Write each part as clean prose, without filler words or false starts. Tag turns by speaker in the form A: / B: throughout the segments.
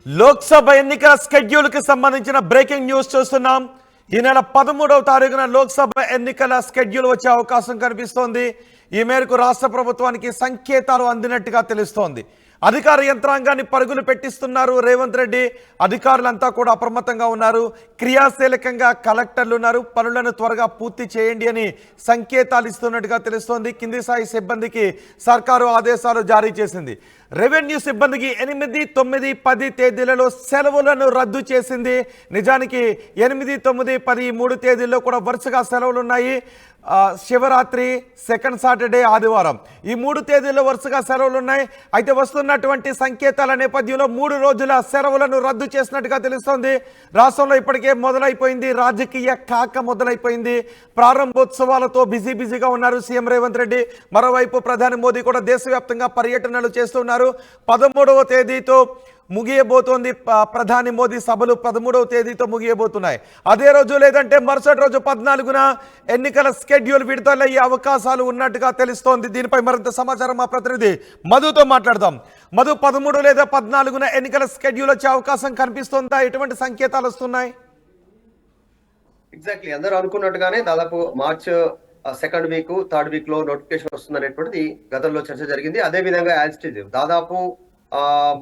A: లోక్సభ ఎన్నికల స్కెడ్యూల్ కి సంబంధించిన బ్రేకింగ్ న్యూస్ చూస్తున్నాం. ఈ నెల 13వ తారీఖున లోక్సభ ఎన్నికల స్కెడ్యూల్ వచ్చే అవకాశం కనిపిస్తోంది. ఈ మేరకు రాష్ట్ర ప్రభుత్వానికి సంకేతాలు అందినట్టుగా తెలుస్తోంది. అధికార యంత్రాంగాన్ని పరుగులు పెట్టిస్తున్నారు రేవంత్ రెడ్డి. అధికారులంతా కూడా అప్రమత్తంగా ఉన్నారు. క్రియాశీలకంగా కలెక్టర్లు ఉన్నారు. పనులను త్వరగా పూర్తి చేయండి అని సంకేతాలు ఇస్తున్నట్టుగా తెలుస్తోంది. కింది స్థాయి సిబ్బందికి సర్కారు ఆదేశాలు జారీ చేసింది. రెవెన్యూ సిబ్బందికి 8, 9, 10 తేదీలలో సెలవులను రద్దు చేసింది. నిజానికి 8, 9, 10 ఈ 3 తేదీల్లో కూడా వరుసగా సెలవులు ఉన్నాయి. శివరాత్రి, సెకండ్ సాటర్డే, ఆదివారం ఈ 3 తేదీల్లో వరుసగా సెలవులు ఉన్నాయి. అయితే వస్తున్నటువంటి సంకేతాల నేపథ్యంలో 3 రోజుల సెలవులను రద్దు చేసినట్టుగా తెలుస్తోంది. రాష్ట్రంలో ఇప్పటికే మొదలైపోయింది, రాజకీయ కాక మొదలైపోయింది. ప్రారంభోత్సవాలతో బిజీగా ఉన్నారు సీఎం రేవంత్ రెడ్డి. మరోవైపు ప్రధాని మోదీ కూడా దేశవ్యాప్తంగా పర్యటనలు చేస్తున్నారు. 13వ తేదీతో ముగియబోతోంది. ప్రధాని మోదీ సభలు 13వ తేదీతో ముగియబోతున్నాయి. అదే రోజు లేదంటే మరుసటి రోజు 14న ఎన్నికల స్కెడ్యూల్ విడుదలయ్యే అవకాశాలు ఉన్నట్టుగా తెలుస్తోంది. దీనిపై మరింత సమాచారం మా ప్రతినిధి మధుతో మాట్లాడదాం. మధు, 13 లేదా 14న ఎన్నికల స్కెడ్యూల్ వచ్చే అవకాశం కనిపిస్తోందా? ఎటువంటి సంకేతాలు వస్తున్నాయి?
B: ఎగ్జాక్ట్లీ అందరూ అనుకున్నట్టుగానే దాదాపు March second week, third week లో నోటిఫికేషన్ వస్తుందనేటువంటిది గతంలో చర్చ జరిగింది. అదే విధంగా దాదాపు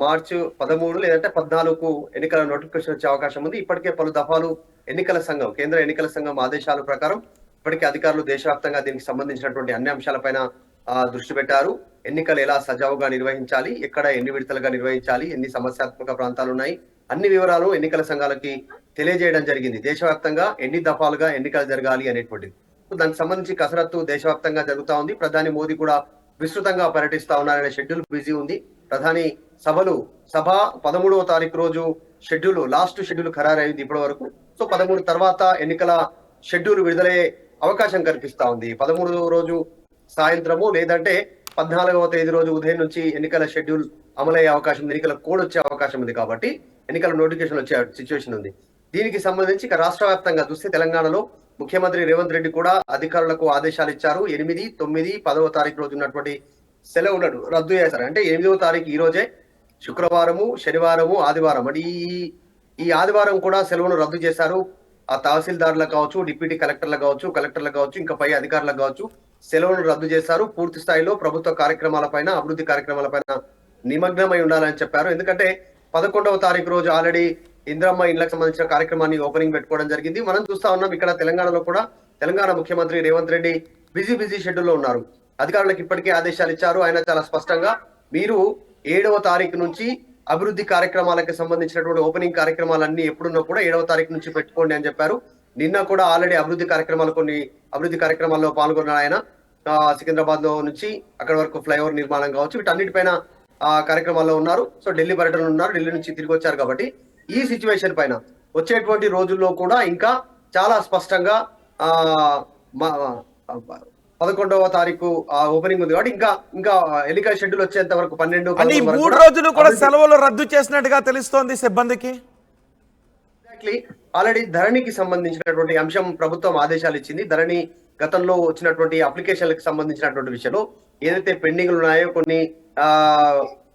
B: మార్చి 13 లేదంటే 14కు ఎన్నికల నోటిఫికేషన్ వచ్చే అవకాశం ఉంది. ఇప్పటికే పలు దఫాలు ఎన్నికల సంఘం, కేంద్ర ఎన్నికల సంఘం ఆదేశాల ప్రకారం ఇప్పటికే అధికారులు దేశవ్యాప్తంగా దీనికి సంబంధించినటువంటి అన్ని అంశాలపైన దృష్టి పెట్టారు. ఎన్నికలు ఎలా సజావుగా నిర్వహించాలి, ఎక్కడ ఎన్ని విడతలుగా నిర్వహించాలి, ఎన్ని సమస్యాత్మక ప్రాంతాలు ఉన్నాయి, అన్ని వివరాలు ఎన్నికల సంఘాలకి తెలియజేయడం జరిగింది. దేశవ్యాప్తంగా ఎన్ని దఫాలుగా ఎన్నికలు జరగాలి అనేటువంటిది. దానికి సంబంధించి కసరత్తు దేశవ్యాప్తంగా జరుగుతా ఉంది. ప్రధాని మోదీ కూడా విస్తృతంగా పర్యటిస్తా ఉన్నారనే షెడ్యూల్ బిజీ ఉంది. ప్రధాని సభ 13వ తారీఖు రోజు లాస్ట్ షెడ్యూల్ ఖరారైంది ఇప్పటి వరకు. సో 13 తర్వాత ఎన్నికల షెడ్యూల్ విడుదలయ్యే అవకాశం కనిపిస్తా ఉంది. 13వ రోజు సాయంత్రము లేదంటే 14వ తేదీ రోజు ఉదయం నుంచి ఎన్నికల షెడ్యూల్ అమలయ్యే అవకాశం ఉంది. ఎన్నికల కోడ్ వచ్చే అవకాశం ఉంది. కాబట్టి ఎన్నికల నోటిఫికేషన్ వచ్చే సిచ్యువేషన్ ఉంది. దీనికి సంబంధించి ఇక రాష్ట్ర వ్యాప్తంగా చూస్తే తెలంగాణలో ముఖ్యమంత్రి రేవంత్ రెడ్డి కూడా అధికారులకు ఆదేశాలు ఇచ్చారు. 8, 9, 10వ తారీఖు రోజు ఉన్నటువంటి సెలవులను రద్దు చేశారు. అంటే 8వ తారీఖు ఈ రోజే, శుక్రవారము, శనివారము, ఆదివారం అంటే ఈ ఆదివారం కూడా సెలవును రద్దు చేశారు. ఆ తహసీల్దార్లకు కావచ్చు, డిప్యూటీ కలెక్టర్లకు కావచ్చు, ఇంకా పై అధికారులకు కావచ్చు సెలవును రద్దు చేశారు. పూర్తి స్థాయిలో ప్రభుత్వ కార్యక్రమాలపైన, అభివృద్ధి కార్యక్రమాలపైన నిమగ్నమై ఉండాలని చెప్పారు. ఎందుకంటే 11వ తారీఖు రోజు ఆల్రెడీ ఇందిరమ్మ ఇళ్లకు సంబంధించిన కార్యక్రమాన్ని ఓపెనింగ్ పెట్టుకోవడం జరిగింది. మనం చూస్తా ఉన్నాం ఇక్కడ తెలంగాణలో కూడా తెలంగాణ ముఖ్యమంత్రి రేవంత్ రెడ్డి బిజీ షెడ్యూల్లో ఉన్నారు. అధికారులకు ఇప్పటికే ఆదేశాలు ఇచ్చారు. ఆయన చాలా స్పష్టంగా మీరు 7వ తారీఖు నుంచి అభివృద్ధి కార్యక్రమాలకు సంబంధించినటువంటి ఓపెనింగ్ కార్యక్రమాలన్నీ ఎప్పుడున్నా కూడా 7వ తారీఖు నుంచి పెట్టుకోండి అని చెప్పారు. నిన్న కూడా ఆల్రెడీ కొన్ని అభివృద్ధి కార్యక్రమాల్లో పాల్గొన్నారు ఆయన. సికింద్రాబాద్ లో నుంచి అక్కడ వరకు ఫ్లైఓవర్ నిర్మాణం కావచ్చు, వీటన్నిటిపైన కార్యక్రమాల్లో ఉన్నారు. సో ఢిల్లీ పర్యటనలో ఉన్నారు. ఢిల్లీ నుంచి తిరిగి వచ్చారు. కాబట్టి ఈ సిచ్యువేషన్ పైన వచ్చేటువంటి రోజుల్లో కూడా ఇంకా చాలా స్పష్టంగా 11వ తారీఖు ఓపెనింగ్ ఉంది. కాబట్టి ఇంకా ఎన్నికల షెడ్యూల్ వచ్చేంత వరకు 12
A: 3 రోజులు కూడా సెలవులు రద్దు చేసినట్టుగా తెలుస్తోంది సిబ్బందికి.
B: ఎగ్జాక్ట్లీ ఆల్రెడీ ధరణికి సంబంధించినటువంటి అంశం ప్రభుత్వం ఆదేశాలు ఇచ్చింది. ధరణి గతంలో వచ్చినటువంటి అప్లికేషన్లకు సంబంధించినటువంటి విషయంలో ఏదైతే పెండింగ్లు ఉన్నాయో కొన్ని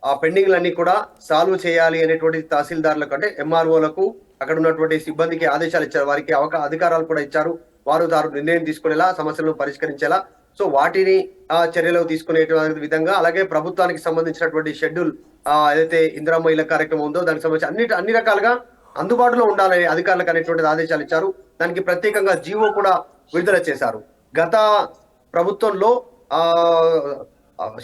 B: ఆ పెండింగ్లన్నీ కూడా సాల్వ్ చేయాలి అనేటువంటి తహసీల్దార్లకు అంటే ఎంఆర్ఓలకు అక్కడ ఉన్నటువంటి సిబ్బందికి ఆదేశాలు ఇచ్చారు. వారికి అధికారాలు కూడా ఇచ్చారు. వారు నిర్ణయం తీసుకునేలా, సమస్యలను పరిష్కరించేలా, సో వాటిని చర్యలు తీసుకునే విధంగా, అలాగే ప్రభుత్వానికి సంబంధించినటువంటి షెడ్యూల్ ఏదైతే ఇందిరమ్మ ఇళ్ల కార్యక్రమం ఉందో దానికి సంబంధించి అన్ని రకాలుగా అందుబాటులో ఉండాలని అధికారులకు అనేటువంటి ఆదేశాలు ఇచ్చారు. దానికి ప్రత్యేకంగా జీవో కూడా విడుదల చేశారు. గత ప్రభుత్వంలో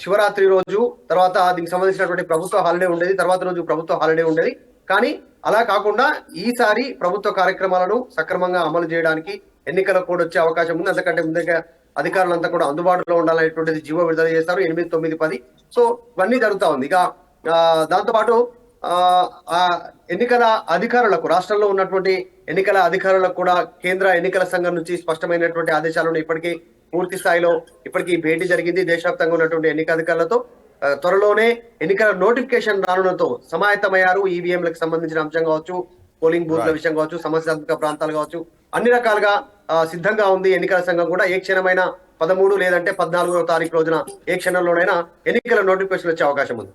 B: శివరాత్రి రోజు తర్వాత దీనికి సంబంధించినటువంటి ప్రభుత్వ హాలిడే ఉండేది, తర్వాత రోజు ప్రభుత్వ హాలిడే ఉండేది. కానీ అలా కాకుండా ఈసారి ప్రభుత్వ కార్యక్రమాలను సక్రమంగా అమలు చేయడానికి ఎన్నికల కోడ్ వచ్చే అవకాశం ఉంది. అంతకంటే ముందుగా అధికారులంతా కూడా అందుబాటులో ఉండాలనేటువంటిది జీవో విడుదల చేస్తారు. 8, 9, 10 సో ఇవన్నీ జరుగుతా ఉంది. ఇక దాంతోపాటు ఎన్నికల అధికారులకు, రాష్ట్రంలో ఉన్నటువంటి ఎన్నికల అధికారులకు కూడా కేంద్ర ఎన్నికల సంఘం నుంచి స్పష్టమైనటువంటి ఆదేశాలను ఇప్పటికీ పూర్తి స్థాయిలో భేటీ జరిగింది. దేశవ్యాప్తంగా ఉన్నటువంటి ఎన్నికల అధికారులతో త్వరలోనే ఎన్నికల నోటిఫికేషన్ రానులతో సమాయత్తమయ్యారు. ఈవీఎంలకు సంబంధించిన అంశం కావచ్చు, పోలింగ్ బూత్ల విషయం కావచ్చు, సమస్యాత్మక ప్రాంతాలు కావచ్చు, అన్ని రకాలుగా సిద్ధంగా ఉంది ఎన్నికల సంఘం కూడా. ఏ క్షణమైన 13 లేదంటే 14వ తారీఖు రోజున ఏ క్షణంలోనైనా ఎన్నికల నోటిఫికేషన్ వచ్చే అవకాశం ఉంది.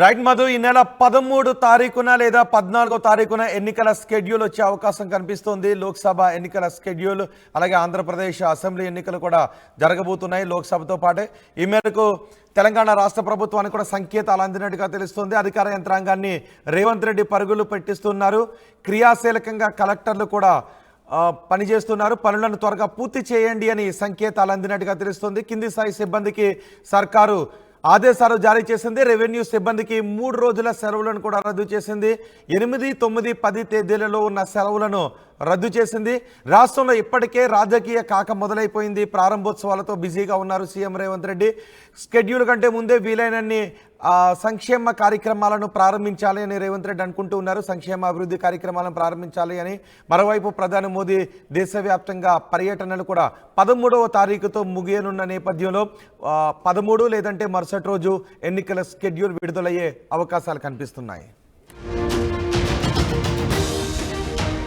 A: రైట్ మధు, ఈ నెల 13 తారీఖున లేదా 14వ తారీఖున ఎన్నికల స్కెడ్యూల్ వచ్చే అవకాశం కనిపిస్తోంది. లోక్సభ ఎన్నికల స్కెడ్యూల్, అలాగే ఆంధ్రప్రదేశ్ అసెంబ్లీ ఎన్నికలు కూడా జరగబోతున్నాయి లోక్సభతో పాటే. ఈ మేరకు తెలంగాణ రాష్ట్ర ప్రభుత్వానికి కూడా సంకేతాలు అందినట్టుగా తెలుస్తుంది. అధికార యంత్రాంగాన్ని రేవంత్ రెడ్డి పరుగులు పెట్టిస్తున్నారు. క్రియాశీలకంగా కలెక్టర్లు కూడా పనిచేస్తున్నారు. పనులను త్వరగా పూర్తి చేయండి అని సంకేతాలు అందినట్టుగా తెలుస్తుంది. కింది స్థాయి సిబ్బందికి సర్కారు ఆదేశాలు జారీ చేసింది. రెవెన్యూ సిబ్బందికి 3 రోజుల సెలవులను కూడా రద్దు చేసింది. 8, 9, 10 తేదీలలో ఉన్న సెలవులను రద్దు చేసింది. రాష్ట్రంలో ఇప్పటికే రాజకీయ కాక మొదలైపోయింది. ప్రారంభోత్సవాలతో బిజీగా ఉన్నారు సీఎం రేవంత్ రెడ్డి. స్కెడ్యూల్ కంటే ముందే వీలైనన్ని సంక్షేమ కార్యక్రమాలను ప్రారంభించాలి అని రేవంత్ రెడ్డి అనుకుంటూ ఉన్నారు. సంక్షేమ అభివృద్ధి కార్యక్రమాలను ప్రారంభించాలి అని. మరోవైపు ప్రధాని మోదీ దేశవ్యాప్తంగా పర్యటనలు కూడా 13వ తారీఖుతో ముగియనున్న నేపథ్యంలో 13 లేదంటే మరుసటి రోజు ఎన్నికల స్కెడ్యూల్ విడుదలయ్యే అవకాశాలు కనిపిస్తున్నాయి.